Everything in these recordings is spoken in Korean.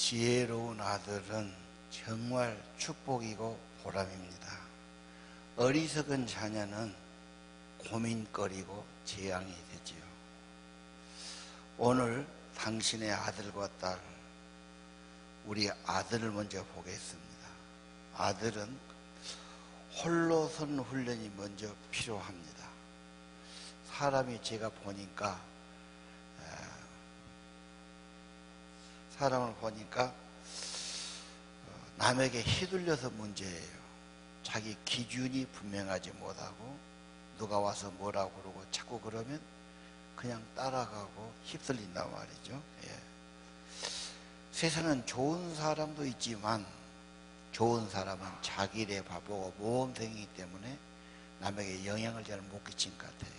지혜로운 아들은 정말 축복이고 보람입니다. 어리석은 자녀는 고민거리고 재앙이 되지요. 오늘 당신의 아들과 딸, 우리 아들을 먼저 보겠습니다. 아들은 홀로선 훈련이 먼저 필요합니다. 사람이 제가 보니까 사람을 보니까 남에게 휘둘려서 문제예요. 자기 기준이 분명하지 못하고 누가 와서 뭐라고 그러고 자꾸 그러면 그냥 따라가고 휩쓸린단 말이죠. 예. 세상은 좋은 사람도 있지만 좋은 사람은 자기 일에 바쁘고 모험생이기 때문에 남에게 영향을 잘 못 끼친 것 같아요.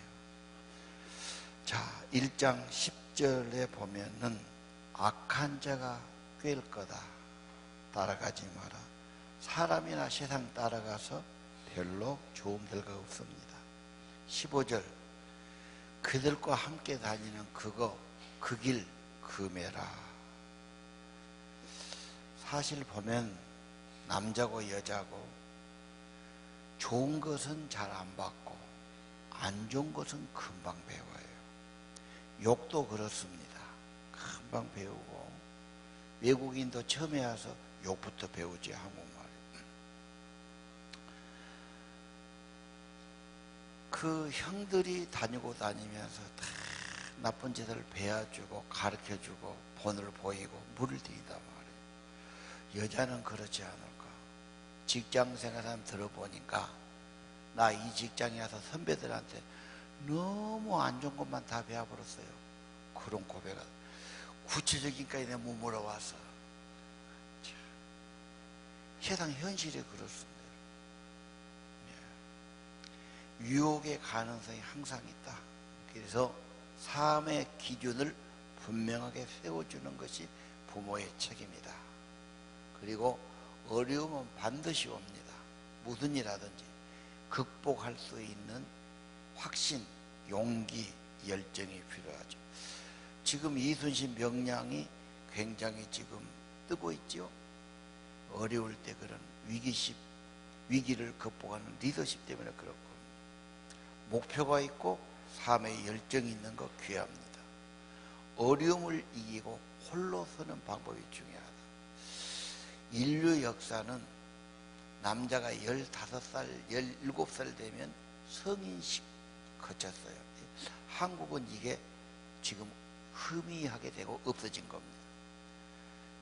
자, 1장 10절에 보면은 악한 자가 꿰일 거다. 따라가지 마라. 사람이나 세상 따라가서 별로 좋은 결과가 없습니다. 15절 그들과 함께 다니는 그 길 금해라. 사실 보면 남자고 여자고 좋은 것은 잘 안 받고 안 좋은 것은 금방 배워요. 욕도 그렇습니다. 금방 배우고 외국인도 처음에 와서 욕부터 배우지 한국말. 그 형들이 다니면서 다 나쁜 짓을 배워주고 가르쳐주고 본을 보이고 물을 들이단 말이에요. 여자는 그렇지 않을까. 직장생활 사람 들어보니까 나 이 직장에 와서 선배들한테 너무 안 좋은 것만 다 배워버렸어요. 그런 고백을 구체적인까지 내가 못 물어봐서. 세상 현실이 그렇습니다. 유혹의 가능성이 항상 있다. 그래서 삶의 기준을 분명하게 세워주는 것이 부모의 책임이다. 그리고 어려움은 반드시 옵니다. 무슨 일하든지 극복할 수 있는 확신, 용기, 열정이 필요하죠. 지금 이순신 명량이 굉장히 지금 뜨고 있죠. 어려울 때 그런 위기를 극복하는 리더십 때문에 그렇고 목표가 있고 삶에 열정이 있는 거 귀합니다. 어려움을 이기고 홀로 서는 방법이 중요하다. 인류 역사는 남자가 15살, 17살 되면 성인식 거쳤어요. 한국은 이게 지금 희미하게 되고 없어진 겁니다.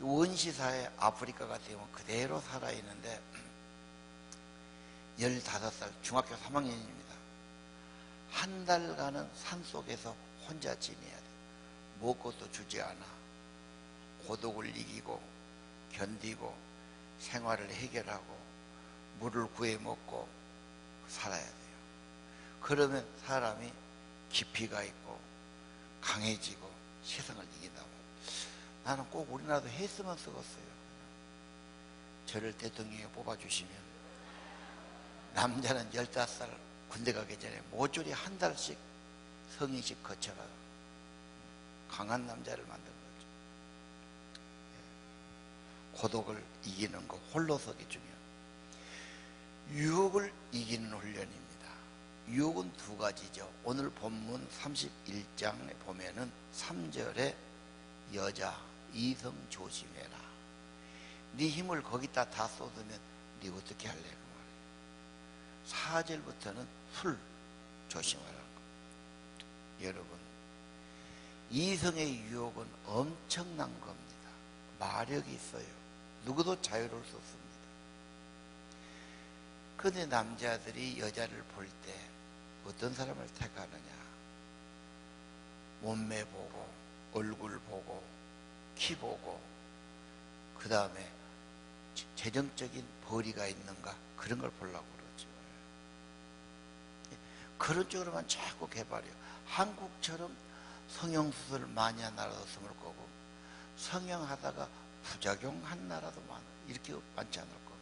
원시사회 아프리카 같은 경우는 그대로 살아있는데 15살 중학교 3학년입니다. 한 달간은 산속에서 혼자 지내야 돼. 먹을 것도 주지 않아. 고독을 이기고 견디고 생활을 해결하고 물을 구해 먹고 살아야 돼요. 그러면 사람이 깊이가 있고 강해지고 세상을 이긴다고. 나는 꼭 우리나라도 했으면 쓰겠어요. 저를 대통령에 뽑아주시면 남자는 15살 군대 가기 전에 모조리 한 달씩 성인식 거쳐라. 강한 남자를 만든 거죠. 고독을 이기는 거, 홀로서기 중요해요. 유혹을 이기는 훈련입니다. 유혹은 두 가지죠. 오늘 본문 31장에 보면은 3절에 여자, 이성 조심해라. 네 힘을 거기다 다 쏟으면 네 어떻게 할래? 그 말이에요. 4절부터는 술 조심하라는 거. 여러분, 이성의 유혹은 엄청난 겁니다. 마력이 있어요. 누구도 자유로울 수 없습니다. 그런데 남자들이 여자를 볼 때 어떤 사람을 택하느냐? 몸매 보고, 얼굴 보고, 키 보고, 그 다음에 재정적인 벌이가 있는가? 그런 걸 보려고 그러죠. 그런 쪽으로만 자꾸 개발해요. 한국처럼 성형수술 많이 한 나라도 드물 거고, 성형하다가 부작용한 나라도 많아. 이렇게 많지 않을 겁니다.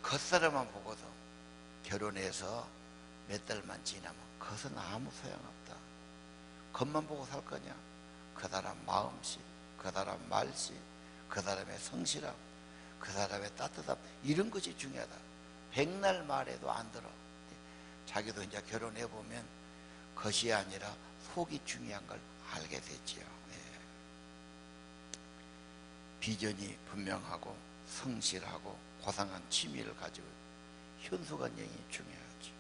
겉사람만 보고도 결혼해서 몇 달만 지나면 그것은 아무 소용없다. 겉만 보고 살 거냐? 그 사람 마음씨, 그 사람 말씨, 그 사람의 성실함, 그 사람의 따뜻함, 이런 것이 중요하다. 백날 말해도 안 들어. 자기도 이제 결혼해 보면 것이 아니라 속이 중요한 걸 알게 되지요. 예. 비전이 분명하고 성실하고 고상한 취미를 가지고 현수관념이 중요하죠.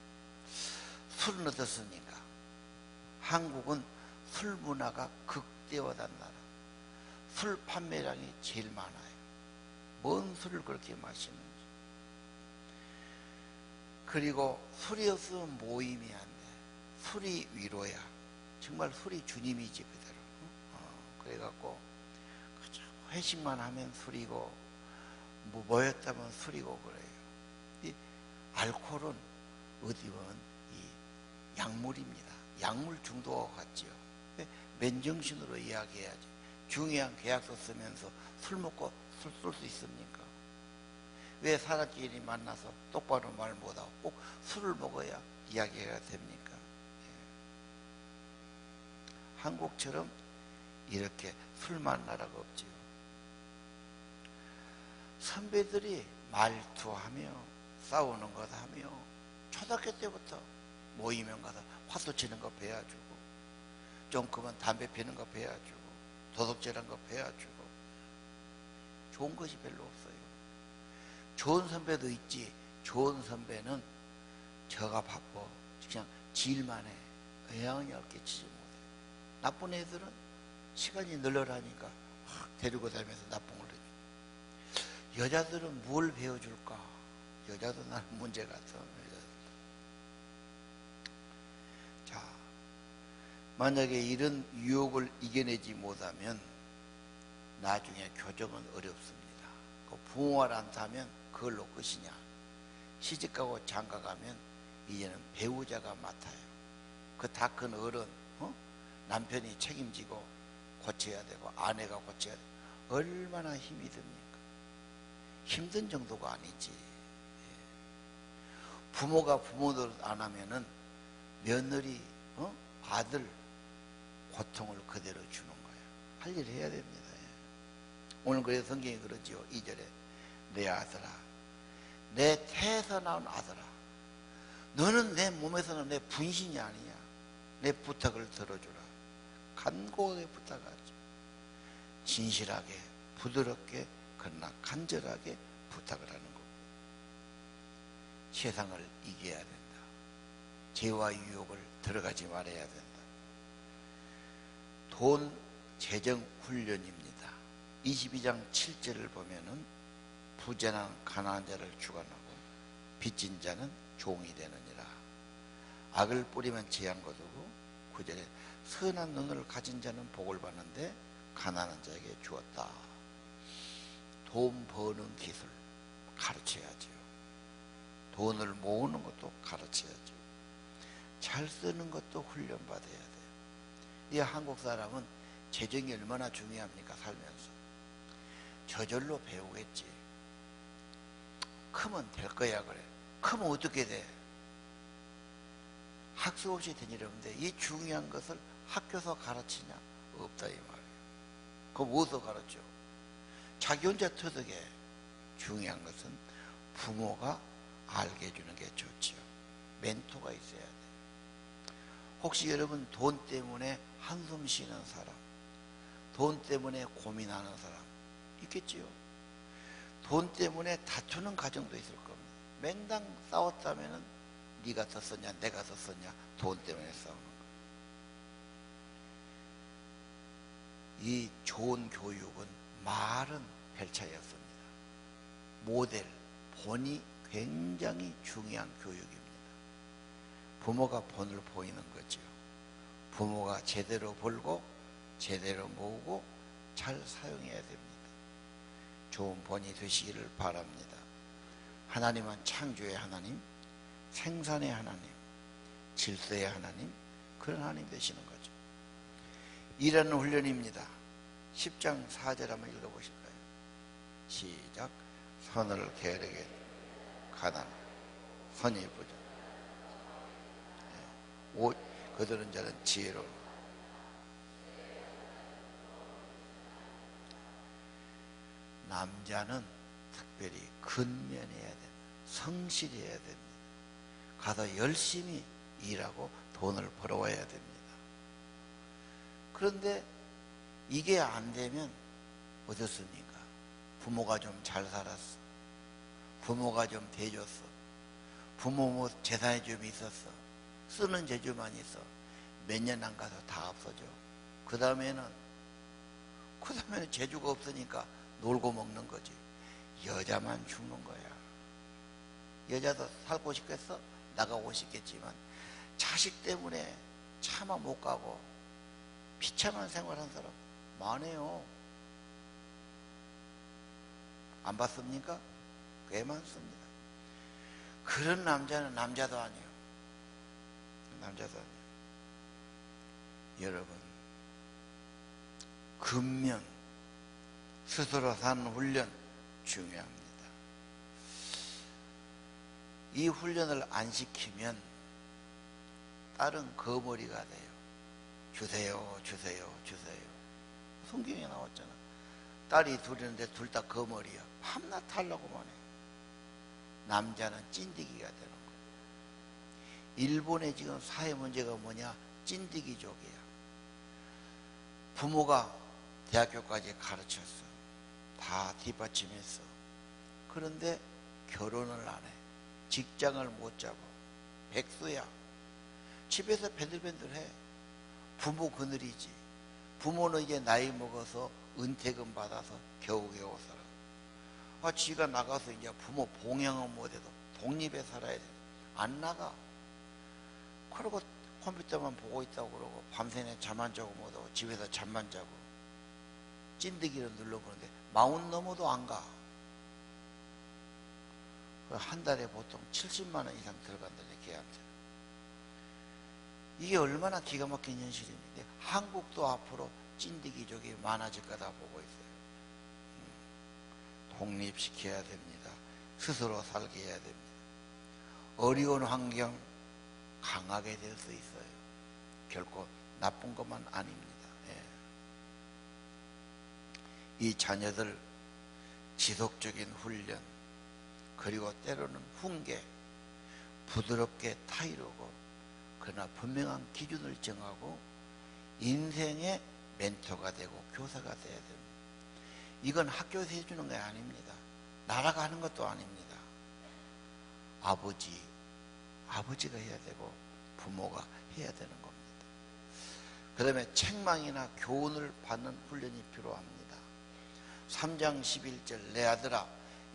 술은 어떻습니까? 한국은 술 문화가 극대화된 나라. 술 판매량이 제일 많아요. 뭔 술을 그렇게 마시는지. 그리고 술이 없으면 모임이 안 돼. 술이 위로야. 정말 술이 주님이지 그대로. 그래갖고 회식만 하면 술이고 뭐 모였다면 술이고 그래요. 이 알코올은 어디 보면 이 약물입니다. 약물 중독과 같지요. 맨정신으로 이야기해야지. 중요한 계약서 쓰면서 술 먹고 술 쏠 수 있습니까? 왜 사람끼리 만나서 똑바로 말 못하고 꼭 술을 먹어야 이야기가 됩니까? 예. 한국처럼 이렇게 술만 나라가 없지요. 선배들이 말투하며 싸우는 것 하며 초등학교 때부터 모이면 가서 화수 치는 거 배워주고 좀 그만 담배 피는 거 배워주고 도둑질한 거 배워주고 좋은 것이 별로 없어요. 좋은 선배도 있지. 좋은 선배는 저가 바빠 그냥 질만 해. 영향을 끼치지 못해. 나쁜 애들은 시간이 널널하니까 데리고 다니면서 나쁜 걸 해줘. 여자들은 뭘 배워줄까? 여자도 나는 문제 같아. 자, 만약에 이런 유혹을 이겨내지 못하면 나중에 교정은 어렵습니다. 그 부모를 안 타면 그걸로 끝이냐. 시집가고 장가가면 이제는 배우자가 맡아요. 그 다 큰 어른, 남편이 책임지고 고쳐야 되고 아내가 고쳐야 되고 얼마나 힘이 듭니까? 힘든 정도가 아니지. 부모가 부모들 안 하면은 며느리, 아들 고통을 그대로 주는 거예요. 할 일 해야 됩니다. 오늘 그래서 성경이 그러지요. 2절에 내 아들아, 내 태에서 나온 아들아, 너는 내 몸에서는 내 분신이 아니야. 내 부탁을 들어주라. 간곡하게 부탁하죠. 진실하게 부드럽게 그러나 간절하게 부탁을 하는 겁니다. 세상을 이겨야 된다. 죄와 유혹을 들어가지 말아야 된다. 돈 재정 훈련입니다. 22장 7절을 보면은 부자는 가난한 자를 주관하고 빚진 자는 종이 되느니라. 악을 뿌리면 재앙 거두고 9절에 선한 눈을 가진 자는 복을 받는데 가난한 자에게 주었다. 돈 버는 기술 가르쳐야죠. 돈을 모으는 것도 가르쳐야죠. 잘 쓰는 것도 훈련받아야 돼요. 이 한국 사람은 재정이 얼마나 중요합니까? 살면서 저절로 배우겠지. 크면 될 거야 그래. 크면 어떻게 돼? 학습 없이 되니려는데 이 중요한 것을 학교에서 가르치냐? 없다 이 말이에요. 그럼 어디서 가르쳐? 자기 혼자 터득해. 중요한 것은 부모가 알게 해주는 게 좋지요. 멘토가 있어야 돼. 혹시 여러분 돈 때문에 한숨 쉬는 사람, 돈 때문에 고민하는 사람 있겠지요. 돈 때문에 다투는 가정도 있을 겁니다. 맨날 싸웠다면은 네가 더 썼냐 내가 더 썼냐 돈 때문에 싸우는 거예요. 이 좋은 교육은 말은 별 차이 없습니다. 모델, 본이 굉장히 중요한 교육입니다. 부모가 본을 보이는 거죠. 부모가 제대로 벌고 제대로 모으고 잘 사용해야 됩니다. 좋은 본이 되시기를 바랍니다. 하나님은 창조의 하나님, 생산의 하나님, 질서의 하나님, 그런 하나님 되시는 거죠. 일하는 훈련입니다. 10장 4절 한번 읽어보실까요? 시작. 선을 게으르게 가난, 선이 부족. 오, 거두는 자는 지혜로운. 남자는 특별히 근면해야 됩니다. 성실해야 됩니다. 가서 열심히 일하고 돈을 벌어와야 됩니다. 그런데 이게 안 되면 어떻습니까? 부모가 좀 잘 살았어. 부모가 좀 대줬어. 부모 뭐 재산이 좀 있었어. 쓰는 재주만 있어. 몇 년 안 가서 다 없어져. 그 다음에는 재주가 없으니까 놀고 먹는 거지. 여자만 죽는 거야. 여자도 살고 싶겠어? 나가고 싶겠지만 자식 때문에 차마 못 가고 비참한 생활한 사람 많아요. 안 봤습니까? 꽤 많습니다. 그런 남자는 남자도 아니에요. 남자도 아니에요. 여러분, 근면, 스스로 사는 훈련 중요합니다. 이 훈련을 안 시키면 딸은 거머리가 돼요. 주세요, 주세요, 주세요. 성경에 나왔잖아. 딸이 둘이는데 둘 다 거머리야. 밤낮 하려고만 해. 남자는 찐득이가 되는 거예요. 일본의 지금 사회 문제가 뭐냐? 찐득이족이야. 부모가 대학교까지 가르쳤어. 다 뒷받침했어. 그런데 결혼을 안 해. 직장을 못 잡아. 백수야. 집에서 벤들벤들해. 부모 그늘이지. 부모는 이제 나이 먹어서 은퇴금 받아서 겨우겨우 살아. 지가 나가서 이제 부모 봉양은 못해도 독립해 살아야 돼. 안 나가. 그러고 컴퓨터만 보고 있다고 그러고 밤새내 잠 안 자고 못하고 집에서 잠만 자고 찐득이를 눌러보는데 40 넘어도 안 가. 한 달에 보통 70만 원 이상 들어간다네, 걔한테. 이게 얼마나 기가 막힌 현실인데 한국도 앞으로 찐득이족이 많아질 거다 보고 있어요. 독립시켜야 됩니다. 스스로 살게 해야 됩니다. 어려운 환경 강하게 될 수 있어요. 결코 나쁜 것만 아닙니다. 이 자녀들 지속적인 훈련 그리고 때로는 훈계 부드럽게 타이르고 그러나 분명한 기준을 정하고 인생의 멘토가 되고 교사가 돼야 됩니다. 이건 학교에서 해주는 게 아닙니다. 나라가 하는 것도 아닙니다. 아버지가 해야 되고 부모가 해야 되는 겁니다. 그 다음에 책망이나 교훈을 받는 훈련이 필요합니다. 3장 11절 내 아들아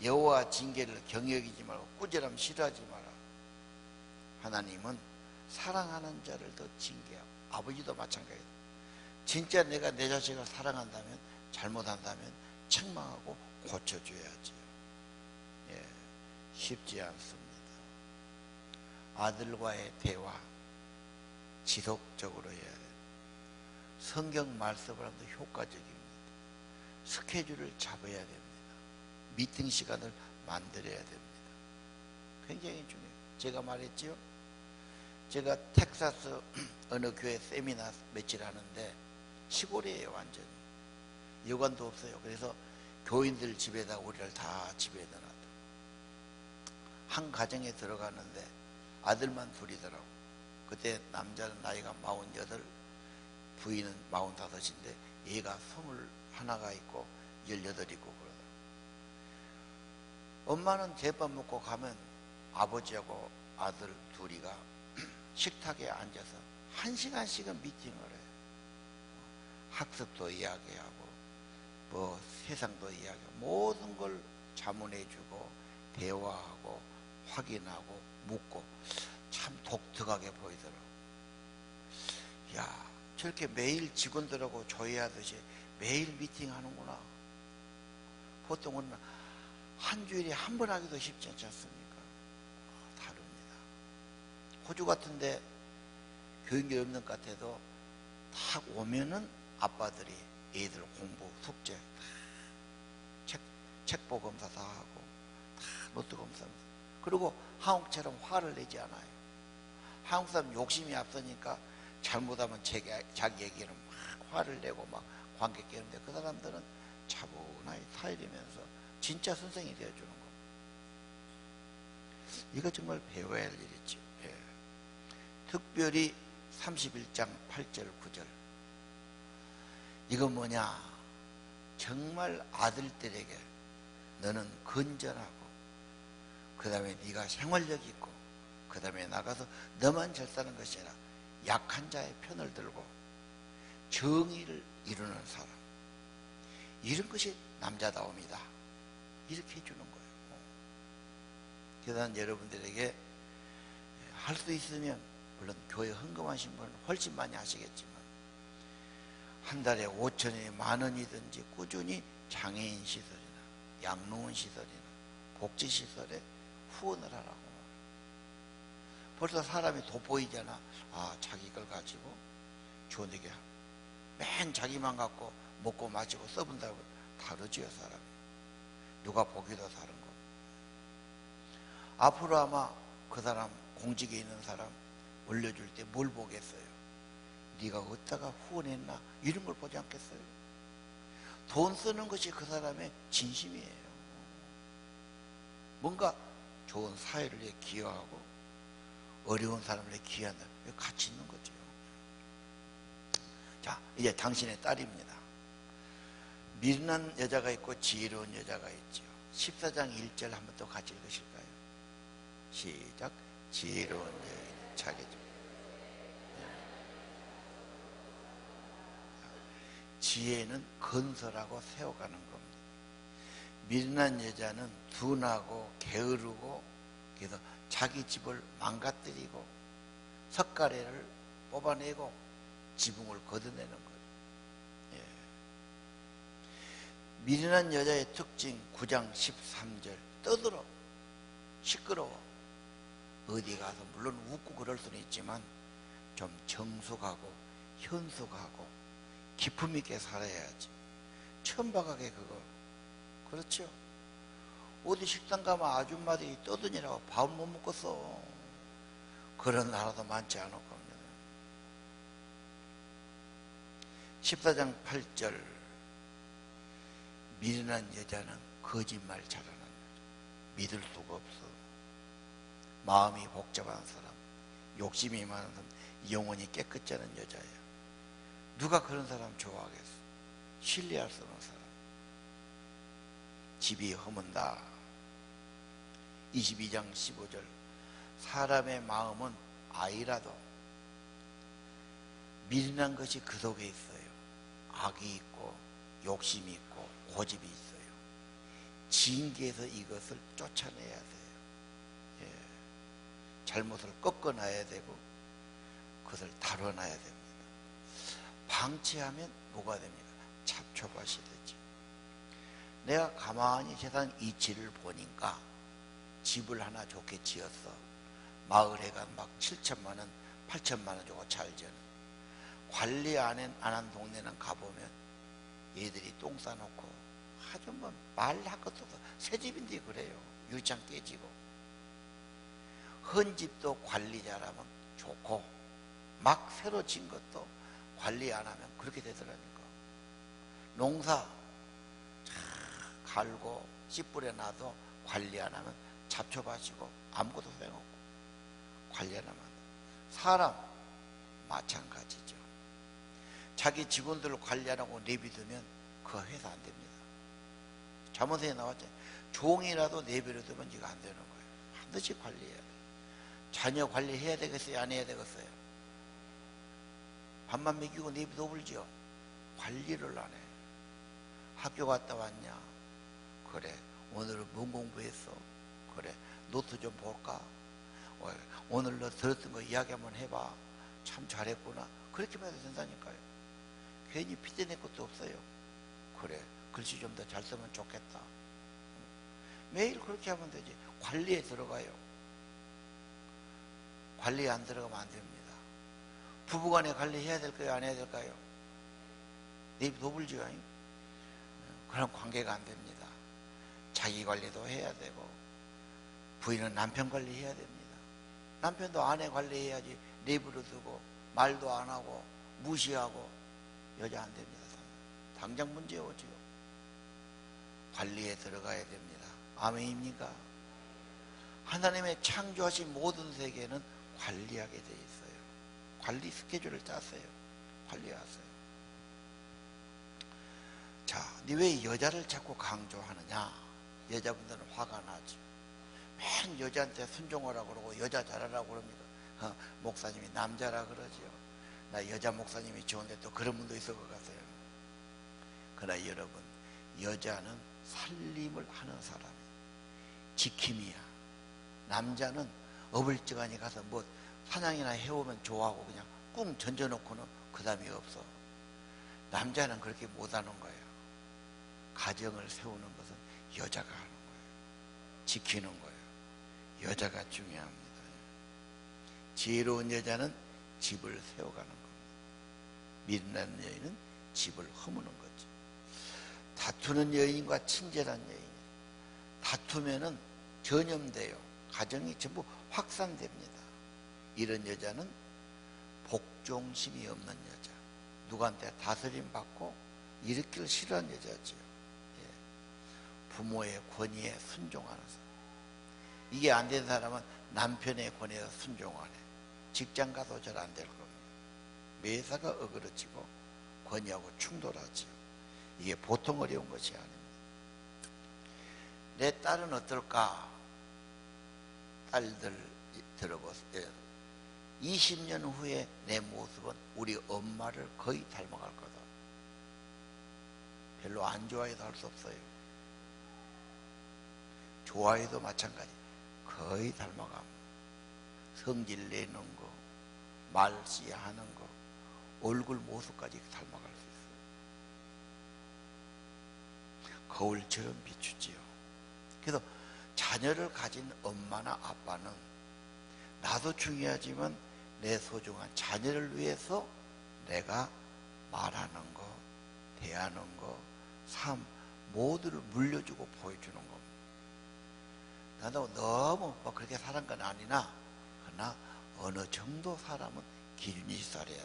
여호와 징계를 경여기지 말고 꾸지람 싫어하지 마라. 하나님은 사랑하는 자를 더 징계하고 아버지도 마찬가지다. 진짜 내가 내 자식을 사랑한다면 잘못한다면 책망하고 고쳐줘야지요. 쉽지 않습니다. 아들과의 대화 지속적으로 해야 돼요. 성경 말씀을 하면 효과적입니다. 스케줄을 잡아야 됩니다. 미팅 시간을 만들어야 됩니다. 굉장히 중요해요. 제가 말했죠. 제가 텍사스 어느 교회 세미나 며칠 하는데 시골이에요. 완전히 여관도 없어요. 그래서 교인들 집에다 우리를 다 집에 넣어놨다. 한 가정에 들어가는데 아들만 둘이더라고. 그때 남자는 나이가 48, 부인은 45인데 얘가 21가 있고 18 있고 그러더라고. 엄마는 제밥 먹고 가면 아버지하고 아들 둘이가 식탁에 앉아서 1시간씩은 미팅을 해요. 학습도 이야기하고 뭐 세상도 이야기하고 모든 걸 자문해주고 대화하고 확인하고 묻고 참 독특하게 보이더라고. 야, 저렇게 매일 직원들하고 조회하듯이 매일 미팅하는구나. 보통은 한 주일에 한 번 하기도 쉽지 않지 않습니까? 다릅니다. 호주 같은데 교육이 없는 것 같아도 딱 오면은 아빠들이 애들 공부, 숙제 책보 검사 다 하고 다 노트 검사하면서 그리고 한국처럼 화를 내지 않아요. 한국 사람 욕심이 앞서니까 잘못하면 자기 얘기는 막 화를 내고 막 관객 깨는데 그 사람들은 차분하게 타이르면서 진짜 선생이 되어주는 거. 이거 정말 배워야 할 일이죠. 예. 특별히 31장 8절 9절. 이거 뭐냐? 정말 아들들에게 너는 건전하고, 그 다음에 네가 생활력 있고, 그 다음에 나가서 너만 잘 사는 것이 아니라 약한 자의 편을 들고 정의를 이루는 사람, 이런 것이 남자다움이다, 이렇게 해주는 거예요. 그래서 난 여러분들에게 할 수 있으면, 물론 교회 헌금하신 분은 훨씬 많이 하시겠지만, 한 달에 5천원이 10,000원이든지 꾸준히 장애인 시설이나 양로원 시설이나 복지시설에 후원을 하라고. 벌써 사람이 돋보이잖아. 아, 자기 걸 가지고 좋은데게 맨 자기만 갖고 먹고 마시고 써본다고 다르지요, 사람이. 누가 보기도 다른 거. 앞으로 아마 그 사람, 공직에 있는 사람 올려줄 때 뭘 보겠어요? 네가 어디다가 후원했나? 이런 걸 보지 않겠어요? 돈 쓰는 것이 그 사람의 진심이에요. 뭔가 좋은 사회를 위해 기여하고 어려운 사람을 위해 기여한다. 가치 있는 거죠. 자, 이제 당신의 딸입니다. 미련한 여자가 있고 지혜로운 여자가 있죠. 14장 1절 한번 또 같이 읽으실까요? 시작. 지혜로운 여인 자기 집. 지혜는 건설하고 세워가는 겁니다. 미련한 여자는 둔하고 게으르고, 그래서 자기 집을 망가뜨리고 석가래를 뽑아내고 지붕을 걷어내는 거예요. 예. 미련한 여자의 특징 9장 13절. 떠들어, 시끄러워. 어디 가서 물론 웃고 그럴 수는 있지만 좀 정숙하고 현숙하고 기품 있게 살아야지. 천박하게 그거, 그렇죠? 어디 식당 가면 아줌마들이 떠드니라고 밥 못 먹겠어. 그런 나라도 많지 않을 겁니다. 14장 8절. 미련한 여자는 거짓말 잘하는 여자. 믿을 수가 없어. 마음이 복잡한 사람, 욕심이 많은 사람, 영혼이 깨끗지 않은 여자예요. 누가 그런 사람 좋아하겠어? 신뢰할 수 없는 사람. 집이 허문다. 22장 15절. 사람의 마음은 아이라도 미련한 것이 그 속에 있어요. 악이 있고 욕심이 있고 고집이 있어요. 징계에서 이것을 쫓아내야 돼요. 예. 잘못을 꺾어놔야 되고 그것을 다뤄놔야 됩니다. 방치하면 뭐가 됩니까? 잡초밭이 되죠. 내가 가만히 세상 이치를 보니까 집을 하나 좋게 지었어. 마을에가 막 7천만 원, 8천만 원 주고 잘 지어는. 관리 안 한 동네는 가보면 얘들이 똥 싸놓고 아주 뭐 말할 것도 없어. 새 집인데 그래요. 유리창 깨지고. 헌 집도 관리 잘하면 좋고 막 새로 진 것도 관리 안 하면 그렇게 되더라니까. 농사 갈고 씨 뿌려놔도 관리 안 하면 잡초밭이고 아무것도 소용없고. 관리 안 하면 사람 마찬가지죠. 자기 직원들을 관리 안 하고 내비두면 그 회사 안 됩니다. 자문서에 나왔잖아요. 종이라도 내버려두면 이거 안 되는 거예요. 반드시 관리해야 돼요. 자녀 관리해야 되겠어요? 안 해야 되겠어요? 밥만 먹이고 내비둬 불죠. 관리를 안 해. 학교 갔다 왔냐? 그래. 오늘은 뭔 공부했어? 그래. 노트 좀 볼까? 오늘 너 들었던 거 이야기 한번 해봐. 참 잘했구나. 그렇게만 해도 된다니까요. 괜히 피대낼 것도 없어요. 그래. 글씨 좀 더 잘 쓰면 좋겠다. 매일 그렇게 하면 되지. 관리에 들어가요. 관리에 안 들어가면 안 됩니다. 부부간에 관리해야 될까요? 안 해야 될까요? 내비둬 불죠. 그런 관계가 안 됩니다. 자기 관리도 해야 되고 부인은 남편 관리해야 됩니다. 남편도 아내 관리해야지. 내버려 두고 말도 안 하고 무시하고 여자 안 됩니다. 당장 문제 오지요. 관리에 들어가야 됩니다. 아멘입니까? 하나님의 창조하신 모든 세계는 관리하게 돼 있어요. 관리 스케줄을 짜세요. 관리하세요. 자, 니 왜 여자를 자꾸 강조하느냐? 여자분들은 화가 나죠. 맨 여자한테 순종하라고 그러고 여자 잘하라고 그럽니다. 목사님이 남자라 그러지요. 나 여자 목사님이 좋은데 또 그런 분도 있을 것 같아요. 그러나 여러분, 여자는 살림을 하는 사람이에요. 지킴이야. 남자는 어불지간히 가서 뭐 사냥이나 해오면 좋아하고 그냥 꿍 던져놓고는 그 다음이 없어. 남자는 그렇게 못하는 거예요. 가정을 세우는 것은 여자가 하는 거예요. 지키는 거예요. 여자가 중요합니다. 지혜로운 여자는 집을 세워가는 겁니다. 미련한 여인은 집을 허무는 거죠. 다투는 여인과 친절한 여인, 다투면은 전염돼요. 가정이 전부 확산됩니다. 이런 여자는 복종심이 없는 여자, 누구한테 다스림 받고 일으키를 싫어하는 여자지요. 부모의 권위에 순종하는 사람. 이게 안 된 사람은 남편의 권위에 순종하네. 직장 가도 잘 안 될 겁니다. 매사가 어그러지고 권위하고 충돌하지요. 이게 보통 어려운 것이 아닙니다. 내 딸은 어떨까? 딸들 들어보세요. 20년 후에 내 모습은 우리 엄마를 거의 닮아갈 거다. 별로 안 좋아해도 할 수 없어요. 좋아해도 마찬가지. 거의 닮아갑니다. 성질 내는 거, 말씨하는 거, 얼굴 모습까지 닮아갈 수 있어요. 거울처럼 비추지요. 그래서 자녀를 가진 엄마나 아빠는 나도 중요하지만 내 소중한 자녀를 위해서 내가 말하는 거, 대하는 거, 삶 모두를 물려주고 보여주는 겁니다. 나도 너무 뭐 그렇게 사는 건 아니나, 그러나 어느 정도 사람은 기준이 있어야 돼요.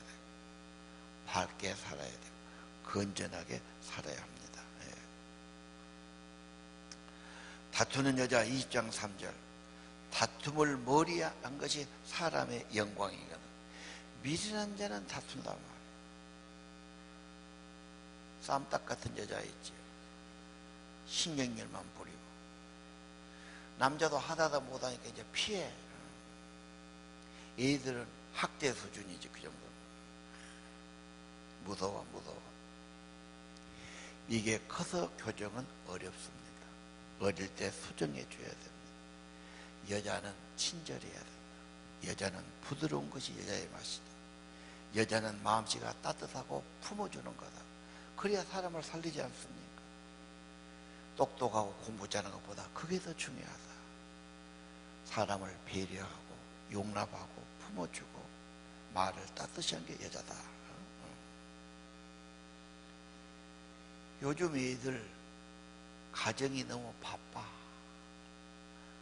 밝게 살아야 돼요. 건전하게 살아야 합니다. 예. 다투는 여자 20장 3절. 다툼을 머리에 한 것이 사람의 영광이거든. 미련한 자는 다툰단 말이에요. 쌈딱 같은 여자 있지요. 신경질만 부리고. 남자도 하다다 못하니까 이제 피해. 애들은 학대 수준이지, 그 정도. 무서워. 이게 커서 교정은 어렵습니다. 어릴 때 수정해 줘야 됩니다. 여자는 친절해야 된다. 여자는 부드러운 것이 여자의 맛이다. 여자는 마음씨가 따뜻하고 품어주는 거다. 그래야 사람을 살리지 않습니까? 똑똑하고 공부 잘하는 것보다 그게 더 중요하다. 사람을 배려하고 용납하고 품어주고 말을 따뜻히 한 게 여자다. 요즘 애들 가정이 너무 바빠.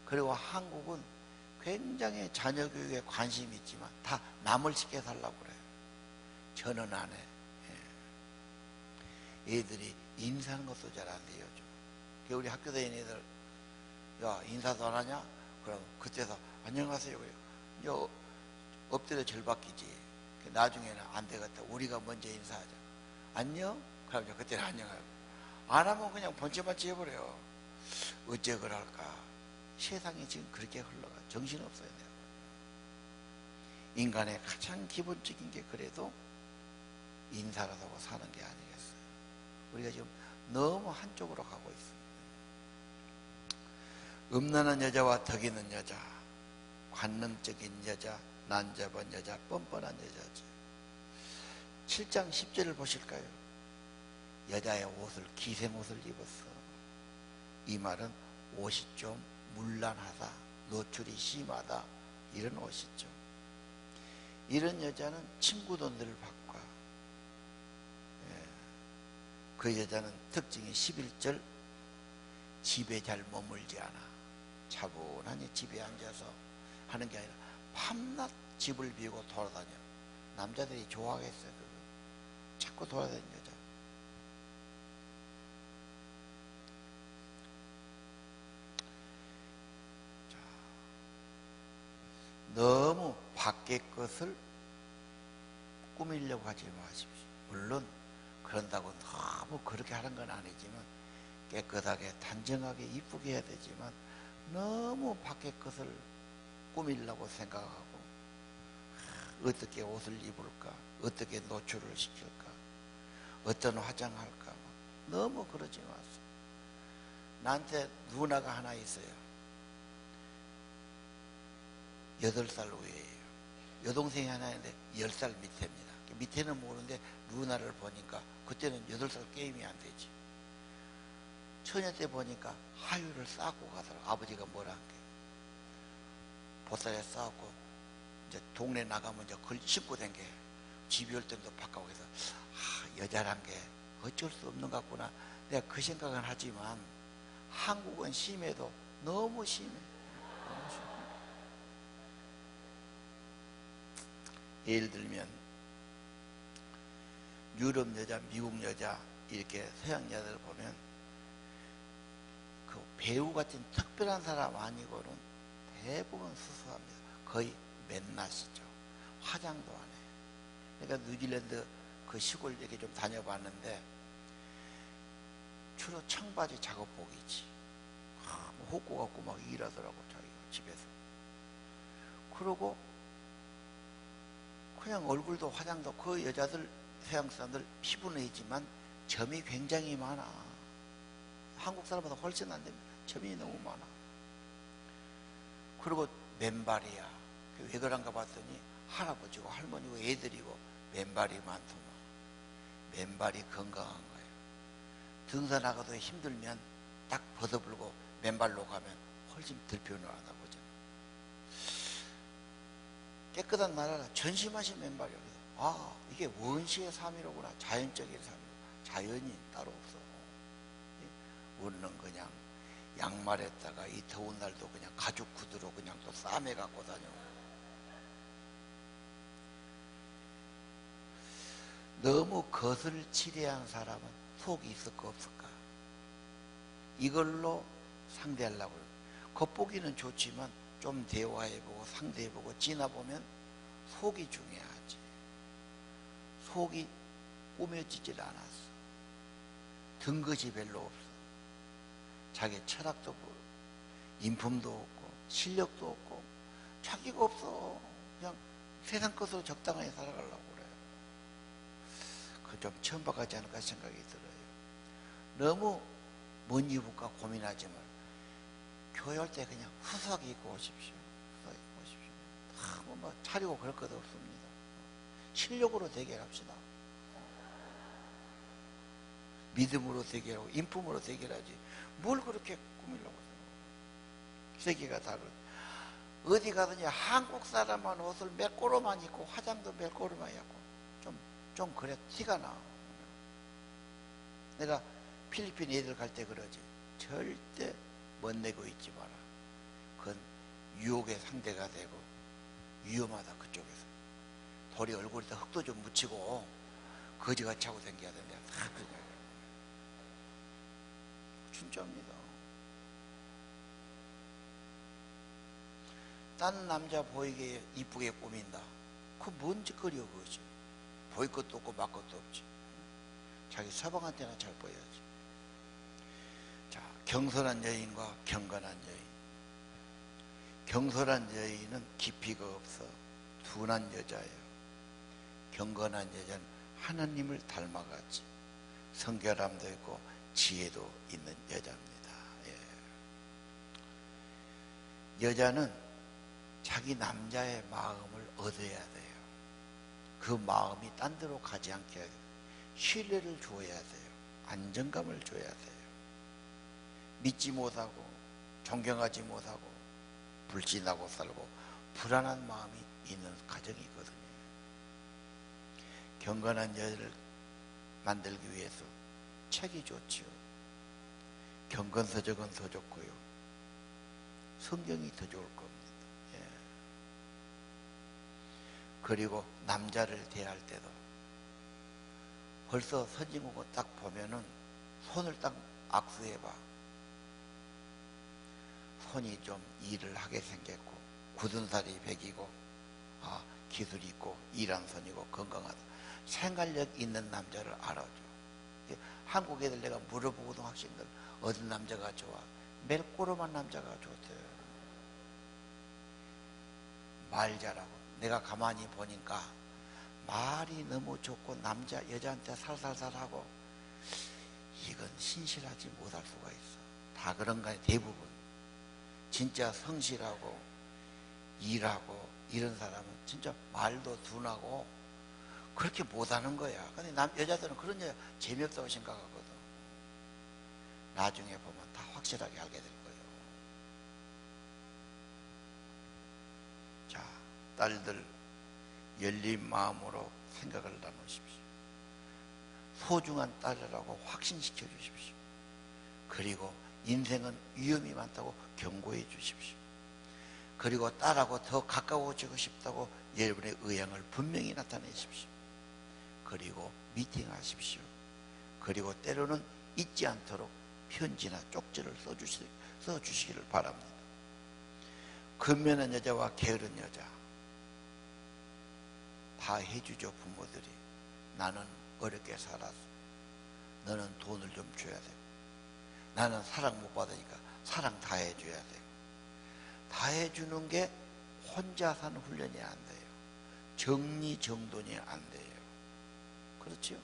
그리고 한국은 굉장히 자녀 교육에 관심이 있지만 다 남을 시켜 살라고 그래요. 저는 안 해. 애들이 인사하는 것도 잘 안 돼요. 우리 학교 다니는 애들, 야, 인사도 안 하냐? 그럼 그때서 안녕하세요. 그래요. 엎드려 절박이지. 나중에는 안 되겠다. 우리가 먼저 인사하자. 안녕? 그럼 그때는 안녕하고. 안 하면 그냥 번쩍번쩍 해버려요. 어째 그럴까? 세상이 지금 그렇게 흘러가. 정신없어요. 내가. 인간의 가장 기본적인 게 그래도 인사라도 하고 사는 게 아니겠어요. 우리가 지금 너무 한쪽으로 가고 있습니다. 음란한 여자와 덕 있는 여자, 관능적인 여자, 난잡한 여자, 뻔뻔한 여자죠. 7장 10절을 보실까요? 여자의 옷을, 기생옷을 입었어. 이 말은 옷이 좀 문란하다, 노출이 심하다, 이런 옷이죠. 이런 여자는 친구 돈들을 바꿔. 그 여자는 특징이 11절, 집에 잘 머물지 않아. 차분하니 집에 앉아서 하는 게 아니라 밤낮 집을 비우고 돌아다녀. 남자들이 좋아하겠어요. 그거. 자꾸 돌아다니는 여자. 너무 밖의 것을 꾸미려고 하지 마십시오. 물론 그런다고 너무 그렇게 하는 건 아니지만 깨끗하게 단정하게 이쁘게 해야 되지만 너무 밖의 것을 꾸미려고 생각하고 어떻게 옷을 입을까, 어떻게 노출을 시킬까, 어떤 화장할까, 너무 그러지 마세요. 나한테 누나가 하나 있어요. 8살 위에요. 여동생이 하나 있는데 10살 밑에입니다. 밑에는 모르는데 누나를 보니까 그때는 8살 게임이 안 되지. 처녀 때 보니까 하유를 쌓고 가더라고. 아버지가 뭐라 한 게. 보살에 쌓고 이제 동네 나가면 이제 걸 신고 댕겨. 집이 올 때도 바꿔고 해서 여자란 게 어쩔 수 없는 것 같구나. 내가 그 생각은 하지만 한국은 심해도 너무 심해. 너무 심해. 예를 들면 유럽 여자, 미국 여자 이렇게 서양 여자들 보면 그 배우 같은 특별한 사람 아니고는 대부분 수수합니다. 거의 맨낯이죠. 화장도 안 해. 그러니까 뉴질랜드 그 시골 이렇게 좀 다녀봤는데 주로 청바지 작업복이지. 뭐 호구 갖고 막 일하더라고 자기가 집에서. 그러고 그냥 얼굴도 화장도 그 여자들 서양 사람들 피부는 있지만 점이 굉장히 많아. 한국 사람보다 훨씬 안 됩니다. 점이 너무 많아. 그리고 맨발이야. 왜 그런가 봤더니 할아버지고 할머니고 애들이고 맨발이 많더만. 맨발이 건강한 거예요. 등산하고도 힘들면 딱 벗어불고 맨발로 가면 훨씬 덜 편안하다 보잖아. 깨끗한 나라라 전심하신 맨발이야. 아, 이게 원시의 삶이로구나. 자연적인 삶이고. 자연이 따로 없어. 우리는 그냥 양말에다가 이 더운 날도 그냥 가죽 구두로 그냥 또 싸매 갖고 다녀. 너무 거슬치레한 사람은 속이 있을까 없을까? 이걸로 상대하려고 그래요. 겉보기는 좋지만 좀 대화해보고 상대해보고 지나보면 속이 중요하지. 속이 꾸며지질 않았어. 든 것이 별로 없어. 자기 철학도 없고 인품도 없고 실력도 없고 자기가 없어. 그냥 세상 것으로 적당하게 살아가려고 그래요. 그거 좀 천박하지 않을까 생각이 들어요. 너무 뭔 입을까 고민하지 말고 교회할 때 그냥 후하게 입고 오십시오. 후하게 입고 오십시오. 뭐 차리고 그럴 것도 없습니다. 실력으로 대결합시다. 믿음으로 대결하고 인품으로 대결하지 뭘 그렇게 꾸미려고 해요. 세계가 다른 어디 가든지 한국 사람만 옷을 몇 고로만 입고 화장도 몇 고로만 입고 좀 그래 티가 나. 내가 필리핀 애들 갈 때 그러지. 절대 멋내고 있지 마라. 그건 유혹의 상대가 되고 위험하다. 그쪽에서 돌이 얼굴에다 흙도 좀 묻히고 거지같이 하고 다녀야 된다. 다 그냥 진짜입니다. 딴 남자 보이게 이쁘게 꾸민다. 그 뭔 짓거리야 그거지. 보일 것도 없고 막 것도 없지. 자기 서방한테나 잘 보여야지. 자, 경솔한 여인과 경건한 여인. 경솔한 여인은 깊이가 없어 둔한 여자예요. 경건한 여자는 하나님을 닮아가지. 성결함도 있고 지혜도 있는 여자입니다. 예. 여자는 자기 남자의 마음을 얻어야 돼요. 그 마음이 딴 데로 가지 않게 해야 돼요. 신뢰를 줘야 돼요. 안정감을 줘야 돼요. 믿지 못하고 존경하지 못하고 불신하고 살고 불안한 마음이 있는 가정이거든요. 경건한 여자를 만들기 위해서 책이 좋지요. 경건서적은 더 좋고요. 성경이 더 좋을 겁니다. 예. 그리고 남자를 대할 때도 벌써 선진국을 딱 보면은 손을 딱 악수해봐. 손이 좀 일을 하게 생겼고 굳은 살이 100이고 기술이 있고 일한 손이고 건강하다. 생활력 있는 남자를 알아줘. 한국 애들 내가 물어보거든. 학생들 어떤 남자가 좋아? 멜꼬름한 남자가 좋대요. 말 잘하고. 내가 가만히 보니까 말이 너무 좋고 여자한테 살살살하고 이건 신실하지 못할 수가 있어. 다 그런가 대부분. 진짜 성실하고 일하고 이런 사람은 진짜 말도 둔하고 그렇게 못하는 거야. 근데 여자들은 그런 여자 재미없다고 생각하거든. 나중에 보면 다 확실하게 알게 될 거예요. 자, 딸들 열린 마음으로 생각을 나누십시오. 소중한 딸이라고 확신시켜 주십시오. 그리고 인생은 위험이 많다고 경고해 주십시오. 그리고 딸하고 더 가까워지고 싶다고 여러분의 의향을 분명히 나타내십시오. 그리고 미팅하십시오. 그리고 때로는 잊지 않도록 편지나 쪽지를 써주시기를 바랍니다. 근면한 여자와 게으른 여자 다 해주죠. 부모들이. 나는 어렵게 살았어. 너는 돈을 좀 줘야 돼. 나는 사랑 못 받으니까 사랑 다 해줘야 돼. 다 해주는 게 혼자 사는 훈련이 안 돼요. 정리정돈이 안 돼요. 그렇죠?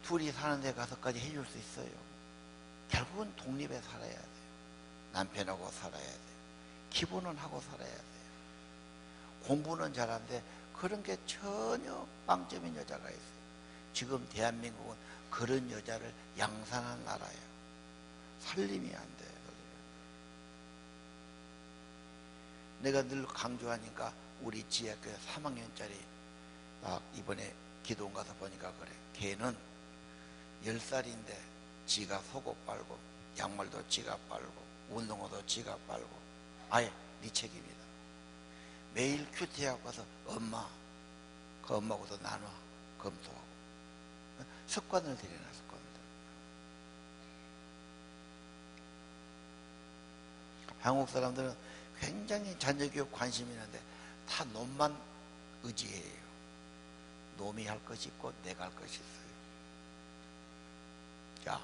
둘이 사는 데 가서까지 해줄 수 있어요. 결국은 독립에 살아야 돼요. 남편하고 살아야 돼요. 기본은 하고 살아야 돼요. 공부는 잘하는데 그런 게 전혀 빵점인 여자가 있어요. 지금 대한민국은 그런 여자를 양산한 나라예요. 살림이 안 돼요. 내가 늘 강조하니까 우리 지하교회 3학년짜리 이번에 기도원 가서 보니까 그래. 걔는 10살인데 지가 속옷 빨고 양말도 지가 빨고 운동화도 지가 빨고 아예 네 책임이다. 매일 큐티하고 가서 엄마 그 엄마하고도 나눠 검토하고 습관을 들여놔. 습관을 한국 사람들은 굉장히 자녀교육 관심이 있는데 다 놈만 의지해요. 놈이 할 것이 있고 내가 할 것이 있어요. 자,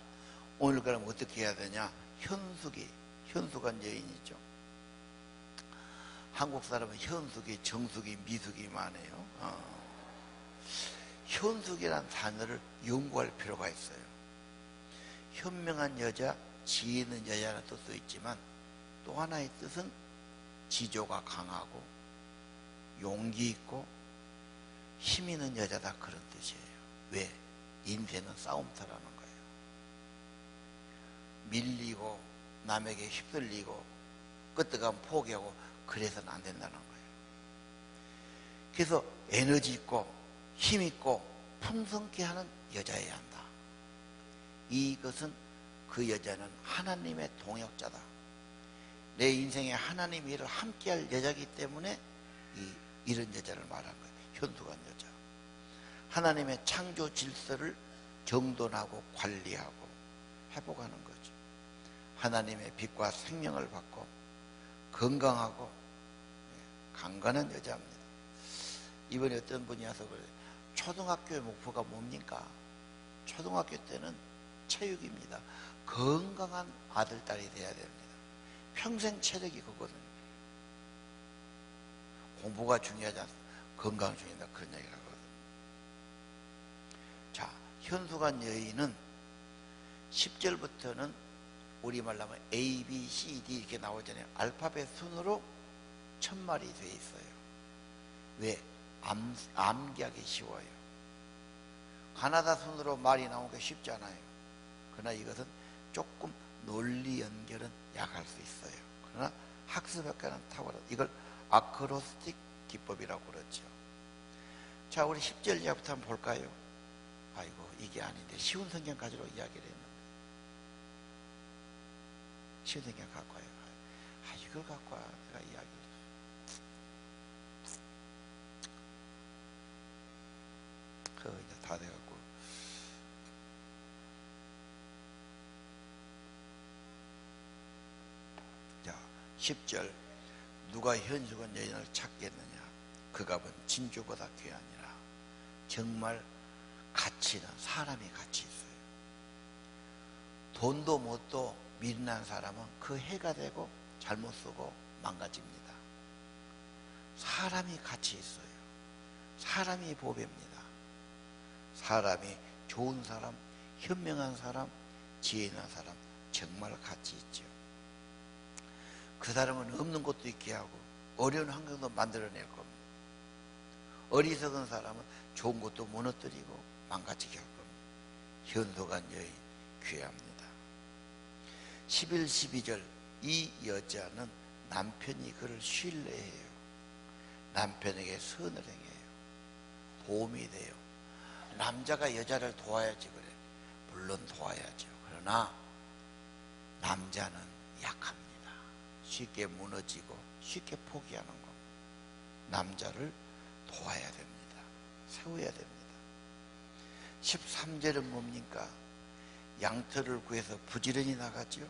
오늘 그럼 어떻게 해야 되냐? 현숙한 여인이죠. 한국 사람은 현숙이, 정숙이, 미숙이 많아요. 현숙이란 단어를 연구할 필요가 있어요. 현명한 여자, 지혜 있는 여자라는 뜻도 있지만 또 하나의 뜻은 지조가 강하고 용기 있고 힘 있는 여자다, 그런 뜻이에요. 왜? 인생은 싸움터라는 거예요. 밀리고 남에게 휩쓸리고 끄떡하면 포기하고 그래서는 안 된다는 거예요. 그래서 에너지 있고 힘 있고 풍성케 하는 여자여야 한다. 이것은 그 여자는 하나님의 동역자다. 내 인생에 하나님의 일을 함께할 여자이기 때문에 이런 여자를 말한 거예요. 현숙한 여자. 하나님의 창조 질서를 정돈하고 관리하고 회복하는 거죠. 하나님의 빛과 생명을 받고 건강하고 강건한 여자입니다. 이번에 어떤 분이 와서 그래요. 초등학교의 목표가 뭡니까? 초등학교 때는 체육입니다. 건강한 아들, 딸이 돼야 됩니다. 평생 체력이 그거거든요. 공부가 중요하지 않습니다. 건강 중요하다, 그런 얘기를 하거든요. 자, 현숙한 여인은 10절부터는 우리말로 하면 A, B, C, D 이렇게 나오잖아요. 알파벳 순으로 1000말이 돼 있어요. 왜? 암기하기 쉬워요. 가나다 순으로 말이 나오기 쉽잖아요. 그러나 이것은 조금 논리 연결은 약할 수 있어요. 그러나 학습 효과는 탁월하다. 이걸 아크로스틱 기법이라고 그러죠. 자, 우리 10절 이하부터 한번 볼까요? 아이고, 이게 아닌데 쉬운 성경 가지고 이야기를 했는데 쉬운 성경 갖고 와요. 이걸 갖고 와. 내가 이야기를 이제 다 돼갖고 자, 10절 누가 현숙한 여인을 찾겠느냐 그 값은 진주보다 귀하니라. 정말 가치는 사람이 가치 있어요. 돈도 뭣도 미련한 사람은 그 해가 되고 잘못 쓰고 망가집니다. 사람이 가치 있어요. 사람이 보배입니다. 사람이 좋은 사람, 현명한 사람, 지혜 있는 사람 정말 가치 있죠. 그 사람은 없는 것도 있게 하고 어려운 환경도 만들어낼 겁니다. 어리석은 사람은 좋은 것도 무너뜨리고 망가지게 할 겁니다. 현숙한 여인 귀합니다. 11, 12절 이 여자는 남편이 그를 신뢰해요. 남편에게 선을 행해요. 도움이 돼요. 남자가 여자를 도와야지 그래. 물론 도와야죠. 그러나 남자는 약합니다. 쉽게 무너지고 쉽게 포기하는 겁니다. 남자를 도와야 됩니다. 세워야 됩니다. 13절은 뭡니까? 양털을 구해서 부지런히 나가죠.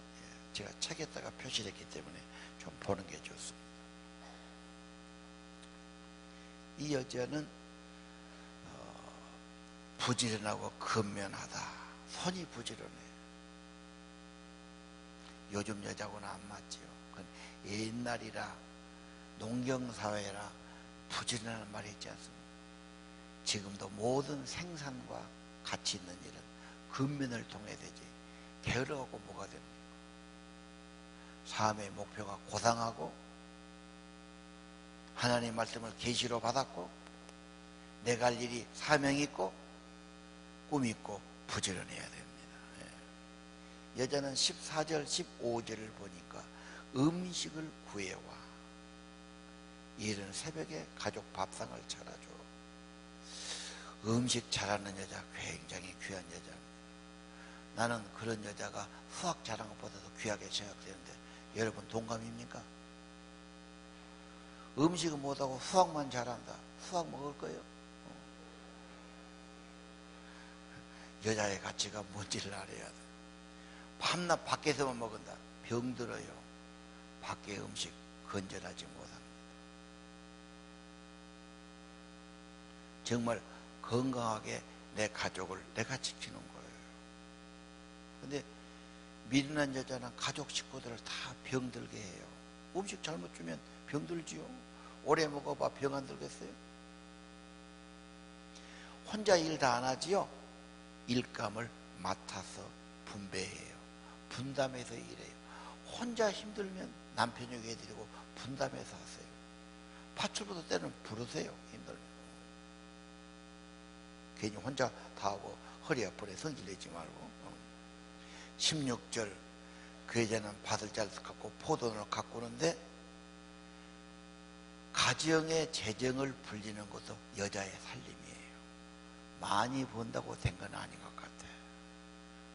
제가 책에다가 표시를 했기 때문에 좀 보는 게 좋습니다. 이 여자는 부지런하고 근면하다. 손이 부지런해요. 요즘 여자하고는 안 맞죠. 그건 옛날이라 농경사회라 부지런한 말이 있지 않습니까? 지금도 모든 생산과 가치 있는 일은 근면을 통해 되지 게으르고 뭐가 됩니까? 삶의 목표가 고상하고 하나님의 말씀을 계시로 받았고 내가 할 일이 사명이 있고 꿈이 있고 부지런해야 됩니다. 여자는 14절 15절을 보니까 음식을 구해와 이른 새벽에 가족 밥상을 차려줘. 음식 잘하는 여자 굉장히 귀한 여자입니다. 나는 그런 여자가 수학 잘하는 것보다도 귀하게 생각되는데 여러분 동감입니까? 음식은 못하고 수학만 잘한다. 수학 먹을 거예요? 여자의 가치가 뭔지를 알아야 돼. 밤낮 밖에서만 먹은다. 병들어요. 밖의 음식 건전하지 못합니다. 정말 건강하게 내 가족을 내가 지키는 거예요. 근데 미련한 여자는 가족 식구들을 다 병들게 해요. 음식 잘못 주면 병들지요. 오래 먹어봐 병 안 들겠어요? 혼자 일 다 안 하지요. 일감을 맡아서 분배해요. 분담해서 일해요. 혼자 힘들면 남편에게 해드리고 분담해서 하세요. 파출부도 때는 부르세요. 힘들면. 괜히 혼자 다 하고 허리 아프네 성질 내지 말고. 16절 그 여자는 밭을 잘 갖고 포도원을 가꾸는데 가정의 재정을 불리는 것도 여자의 살림이에요. 많이 번다고 된 건 아닌 것 같아요.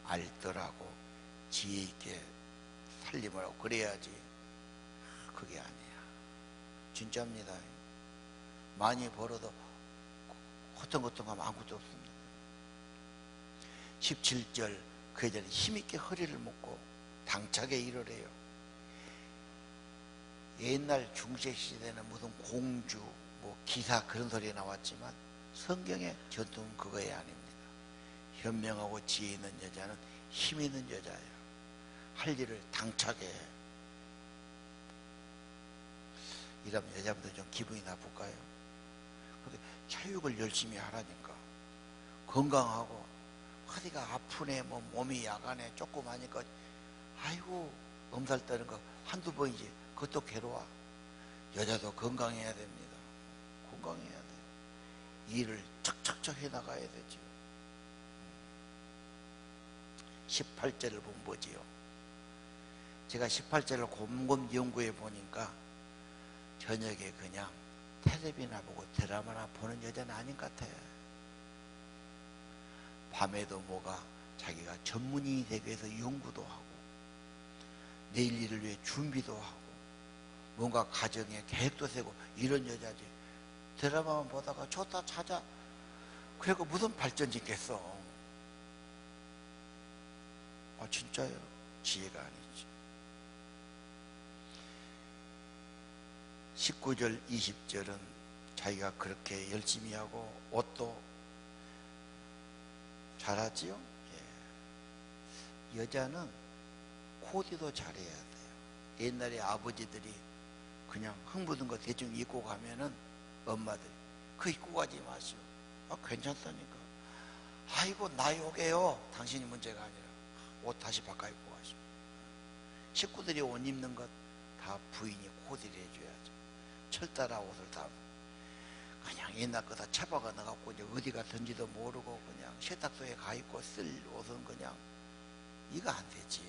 알뜰하고 지혜 있게 살림을 하고 그래야지. 그게 아니야. 진짜입니다. 많이 벌어도 허텅허텅하면 아무것도 없습니다. 17절 그 여자는 힘있게 허리를 묶고 당차게 일을 해요. 옛날 중세시대는 무슨 공주, 뭐 기사 그런 소리가 나왔지만 성경의 전통은 그거야 아닙니다. 현명하고 지혜 있는 여자는 힘 있는 여자예요. 할 일을 당차게 해. 이러면 여자분들 좀 기분이 나쁠까요? 교육을 열심히 하라니까. 건강하고 허리가 아프네 뭐 몸이 야간에 조금 하니까 아이고 엄살 떠는 거 한두 번이지 그것도 괴로워. 여자도 건강해야 됩니다. 건강해야 돼요. 일을 척척척 해나가야 되죠. 18절을 본 거지요. 제가 18절을 곰곰 연구해 보니까 저녁에 그냥 텔레비나 보고 드라마나 보는 여자는 아닌 것 같아요. 밤에도 뭐가 자기가 전문인이 되기 위해서 연구도 하고 내일 일을 위해 준비도 하고 뭔가 가정에 계획도 세고 이런 여자지. 드라마만 보다가 좋다 찾아 그래서 무슨 발전이 있겠어. 진짜요? 지혜가 아니지. 19절 20절은 자기가 그렇게 열심히 하고 옷도 잘하지요. 여자는 코디도 잘해야 돼요. 옛날에 아버지들이 그냥 흙 묻은 거 대충 입고 가면은 엄마들이 그 입고 가지 마시오. 괜찮다니까. 아이고 나 요게요. 당신이 문제가 아니라 옷 다시 바꿔 입고 가시오. 식구들이 옷 입는 것 다 부인이 코디를 해줘야죠. 철따라 옷을 다 그냥 옛날 거 다 처박아 넣어갖고 이제 어디 갔든지도 모르고 그냥 세탁소에 가 있고 쓸 옷은 그냥 이거 안 되지.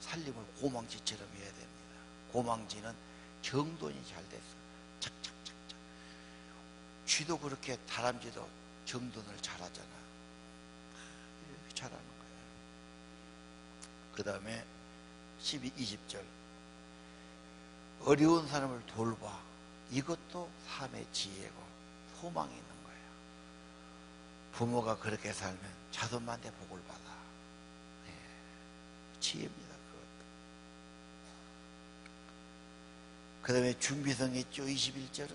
살림을 고망지처럼 해야 됩니다. 고망지는 정돈이 잘 됐어. 착착착착. 쥐도 그렇게 다람쥐도 정돈을 잘하잖아. 이렇게 잘하는 거예요. 그 다음에 12, 20절 어려운 사람을 돌봐. 이것도 삶의 지혜고 소망이 있는 거예요. 부모가 그렇게 살면 자손만대 복을 받아. 지혜입니다. 그것도. 그 다음에 준비성 있죠. 21절은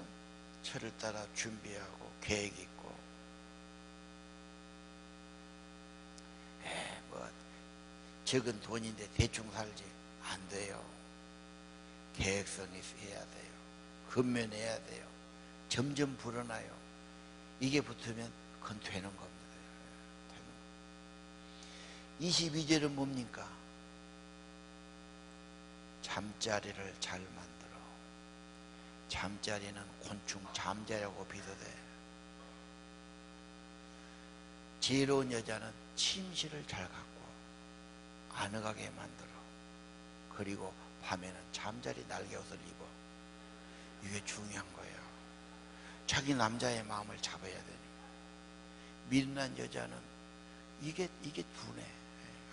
철을 따라 준비하고 계획 있고 뭐 적은 돈인데 대충 살지 안 돼요. 계획성이 해야 돼요. 근면해야 돼요. 점점 불어나요. 이게 붙으면 그건 되는 겁니다. 22절은 뭡니까? 잠자리를 잘 만들어. 잠자리는 곤충 잠자리하고 비교돼. 지혜로운 여자는 침실을 잘 갖고 아늑하게 만들어. 그리고 밤에는 잠자리 날개옷을 입어. 이게 중요한 거예요. 자기 남자의 마음을 잡아야 되니까. 미련한 여자는 이게 둔해.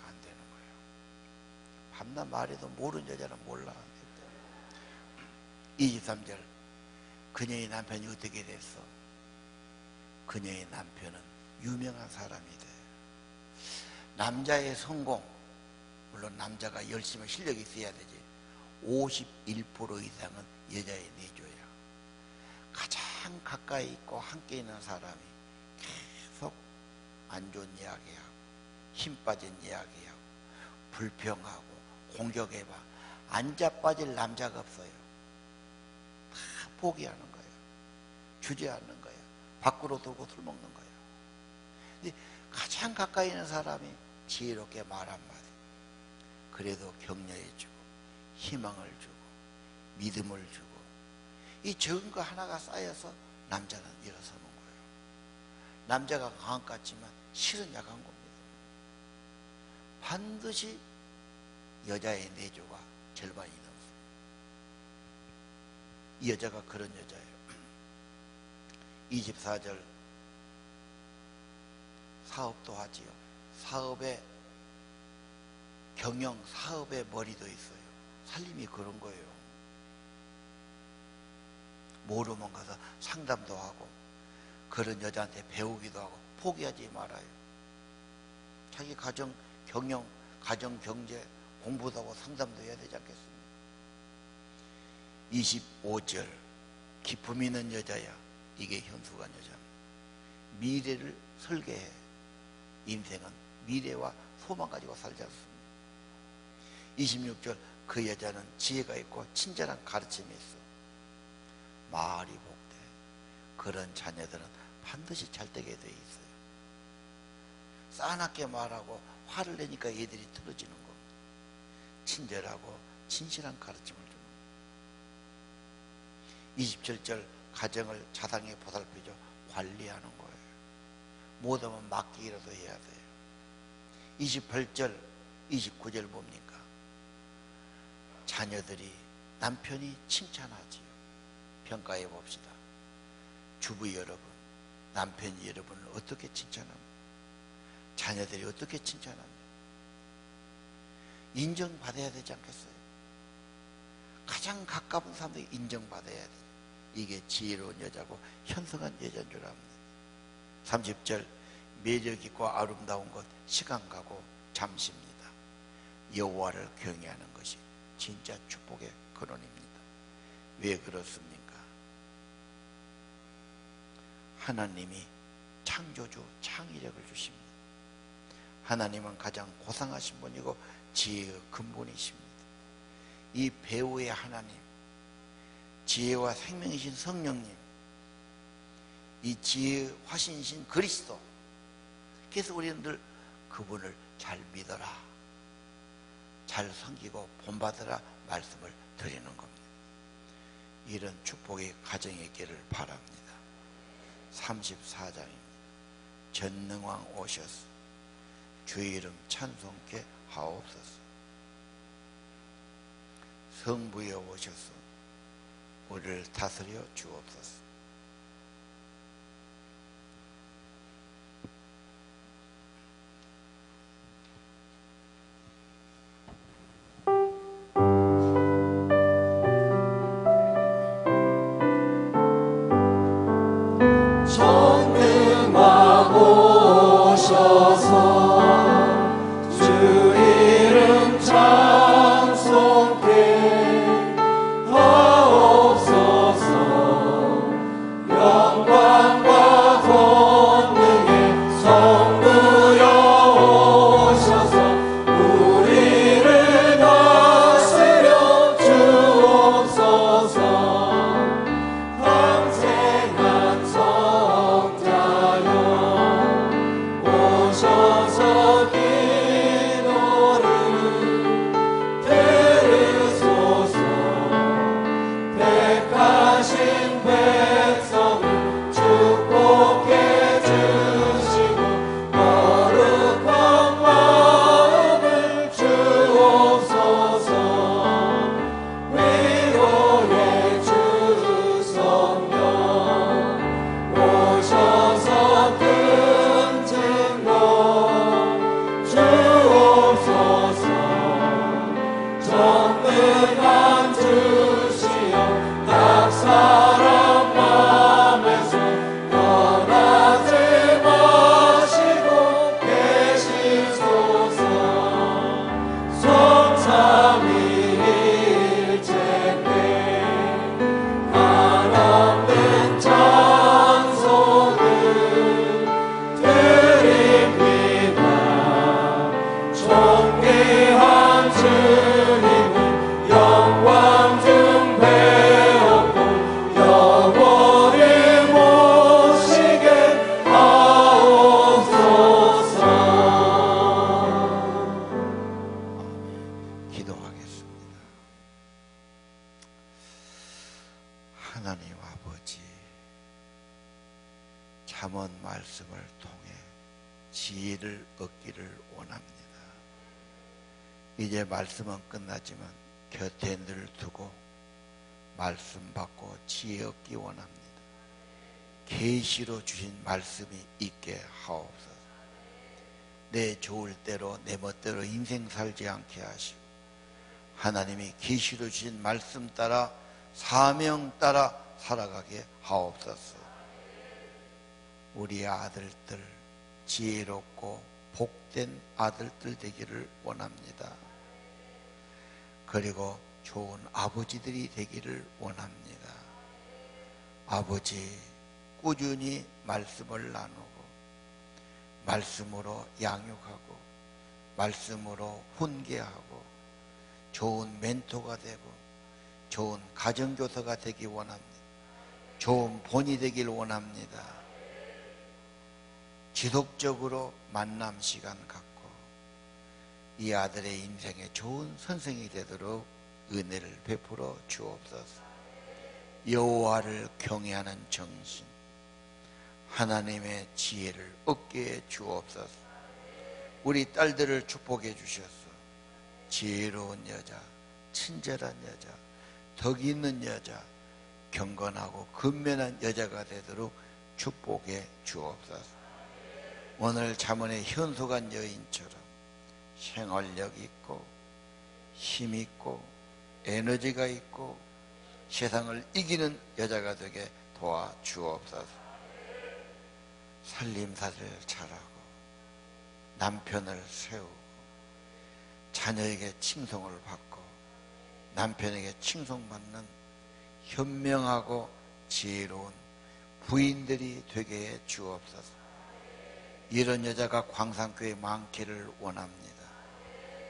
안 되는 거예요. 밤낮 말해도 모르는 여자는 몰라. 23절 그녀의 남편이 어떻게 됐어? 그녀의 남편은 유명한 사람이 돼. 남자의 성공, 물론 남자가 열심히 실력이 있어야 되지. 51% 이상은 여자의 내조야. 가장 가까이 있고 함께 있는 사람이 계속 안 좋은 이야기하고 힘 빠진 이야기하고 불평하고 공격해봐. 안 자빠질 남자가 없어요. 다 포기하는 거예요. 주저하는 거예요. 밖으로 돌고 술 먹는 거예요. 근데 가장 가까이 있는 사람이 지혜롭게 말 한마디. 그래도 격려해주고 희망을 주고 믿음을 주고 이 적은 거 하나가 쌓여서 남자는 일어서는 거예요. 남자가 강한 것 같지만 실은 약한 겁니다. 반드시 여자의 내조가 절반이 넘습니다. 이 여자가 그런 여자예요. 24절 사업도 하지요. 사업에 경영, 사업의 머리도 있어요. 살림이 그런 거예요. 모르면 가서 상담도 하고 그런 여자한테 배우기도 하고 포기하지 말아요. 자기 가정 경영, 가정 경제 공부도 하고 상담도 해야 되지 않겠습니까? 25절 기품 있는 여자야. 이게 현수간 여자입니다. 미래를 설계해. 인생은 미래와 소망 가지고 살지 않습니다. 26절 그 여자는 지혜가 있고 친절한 가르침이 있어. 말이 복돼. 그런 자녀들은 반드시 잘 되게 돼 있어요. 싸납게 말하고 화를 내니까 애들이 틀어지는 겁니다. 친절하고 진실한 가르침을 주는 거예요. 27절 가정을 자상히 보살피죠. 관리하는 거예요. 못하면 맡기기라도 해야 돼요. 28절 29절 뭡니까? 자녀들이 남편이 칭찬하지요. 평가해 봅시다. 주부 여러분, 남편 여러분을 어떻게 칭찬합니까? 자녀들이 어떻게 칭찬합니까? 인정받아야 되지 않겠어요? 가장 가까운 사람들이 인정받아야 돼요. 이게 지혜로운 여자고 현성한 여자인 줄 압니다. 30절 매력 있고 아름다운 것 시간 가고 잠시입니다. 여호와를 경외하는 것이 진짜 축복의 근원입니다. 왜 그렇습니까? 하나님이 창조주, 창의력을 주십니다. 하나님은 가장 고상하신 분이고 지혜의 근본이십니다. 이 배우의 하나님, 지혜와 생명이신 성령님, 이 지혜의 화신이신 그리스도, 그래서 우리는 늘 그분을 잘 믿어라, 잘 섬기고 본받으라 말씀을 드리는 겁니다. 이런 축복의 가정이 있기를 바랍니다. 34장입니다. 전능왕 오셔서 주의 이름 찬송케 하옵소서. 성부여 오셔서 우리를 다스려 주옵소서. 하나님 아버지, 잠언 말씀을 통해 지혜를 얻기를 원합니다. 이제 말씀은 끝나지만 곁에 늘 두고 말씀 받고 지혜 얻기 원합니다. 계시로 주신 말씀이 있게 하옵소서. 내 좋을 대로 내 멋대로 인생 살지 않게 하시고 하나님이 계시로 주신 말씀 따라 사명 따라 살아가게 하옵소서. 우리 아들들 지혜롭고 복된 아들들 되기를 원합니다. 그리고 좋은 아버지들이 되기를 원합니다. 아버지, 꾸준히 말씀을 나누고 말씀으로 양육하고 말씀으로 훈계하고 좋은 멘토가 되고 좋은 가정교사가 되기 원합니다. 좋은 본이 되길 원합니다. 지속적으로 만남 시간 갖고 이 아들의 인생에 좋은 선생이 되도록 은혜를 베풀어 주옵소서. 여호와를 경외하는 정신, 하나님의 지혜를 얻게 해 주옵소서. 우리 딸들을 축복해 주셔서 지혜로운 여자, 친절한 여자, 덕 있는 여자, 경건하고 근면한 여자가 되도록 축복해 주옵소서. 오늘 잠언의 현숙한 여인처럼 생활력 있고 힘 있고 에너지가 있고 세상을 이기는 여자가 되게 도와주옵소서. 살림살이를 잘하고 남편을 세우고 자녀에게 칭송을 받고 남편에게 칭송받는 현명하고 지혜로운 부인들이 되게 해 주옵소서. 이런 여자가 광산교회에 많기를 원합니다.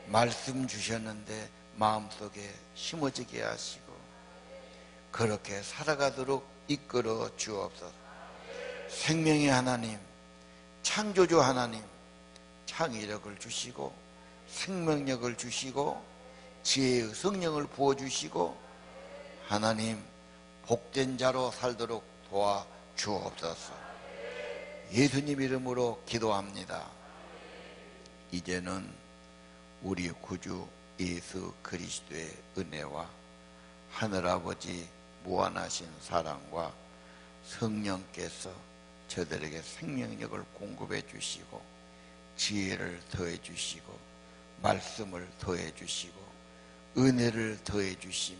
말씀 주셨는데 마음속에 심어지게 하시고 그렇게 살아가도록 이끌어 주옵소서. 생명의 하나님, 창조주 하나님, 창의력을 주시고 생명력을 주시고 지혜의 성령을 부어주시고 하나님 복된 자로 살도록 도와주옵소서. 예수님 이름으로 기도합니다. 이제는 우리 구주 예수 그리스도의 은혜와 하늘아버지 무한하신 사랑과 성령께서 저들에게 생명력을 공급해 주시고 지혜를 더해 주시고 말씀을 더해 주시고 은혜를 더해 주심이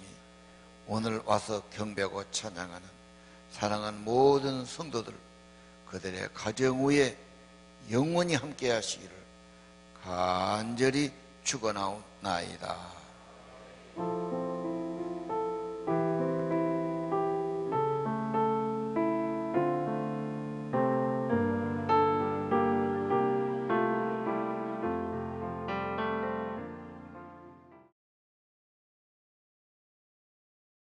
오늘 와서 경배하고 찬양하는 사랑하는 모든 성도들 그들의 가정 위에 영원히 함께 하시기를 간절히 축원하옵나이다.